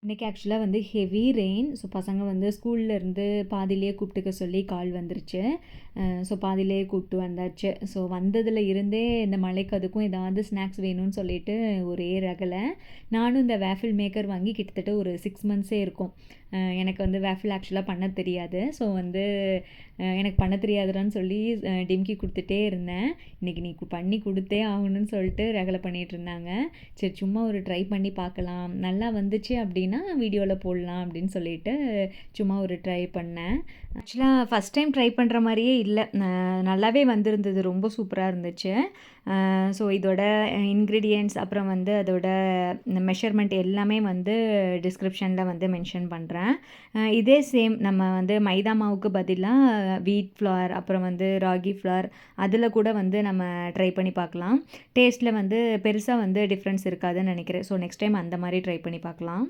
இன்னைக்கு ஆக்சுவலாக வந்து ஹெவி ரெயின். ஸோ பசங்க வந்து ஸ்கூல்லேருந்து பாதியிலேயே கூப்பிட்டுக்க சொல்லி கால் வந்துருச்சு. ஸோ பாதியிலேயே கூப்பிட்டு வந்தாச்சு. ஸோ வந்ததில் இருந்தே இந்த மழைக்கு அதுக்கும் ஏதாவது ஸ்நாக்ஸ் வேணும்னு சொல்லிட்டு ஒரே ரகலை. நானும் இந்த வேஃபில் மேக்கர் வாங்கி கிட்டத்தட்ட ஒரு 6 மந்த்ஸே இருக்கும். எனக்கு வந்து வேஃபில் ஆக்சுவலாக பண்ண தெரியாது. ஸோ வந்து எனக்கு பண்ண தெரியாதுடான்னு சொல்லி டிம்கி கொடுத்துட்டே இருந்தேன். இன்றைக்கி நீ பண்ணி கொடுத்தே ஆகணும்னு சொல்லிட்டு ரகலை பண்ணிகிட்டு இருந்தாங்க. சரி சும்மா ஒரு ட்ரை பண்ணி பார்க்கலாம், நல்லா வந்துச்சு அப்படின்னா வீடியோவில் போடலாம் அப்படின்னு சொல்லிட்டு சும்மா ஒரு ட்ரை பண்ணேன். ஆக்சுவலாக ஃபஸ்ட் டைம் ட்ரை பண்ணுற மாதிரியே இல்லை, நல்லாவே வந்திருந்தது, ரொம்ப சூப்பராக இருந்துச்சு. ஸோ இதோட இன்க்ரீடியன்ட்ஸ் அப்புறம் வந்து அதோட மெஷர்மெண்ட் எல்லாமே வந்து டிஸ்கிரிப்ஷனில் வந்து மென்ஷன் பண்ணுறேன். இதே சேம் நம்ம வந்து மைதா மாவுக்கு பதிலாக வீட் ஃப்ளார் அப்புறம் வந்து ராகி ஃப்ளார் அதில் கூட வந்து நம்ம ட்ரை பண்ணி பார்க்கலாம். டேஸ்ட்டில் வந்து பெருசாக வந்து டிஃப்ரென்ஸ் இருக்காதுன்னு நினைக்கிறேன். ஸோ நெக்ஸ்ட் டைம் அந்த மாதிரி ட்ரை பண்ணி பார்க்கலாம்.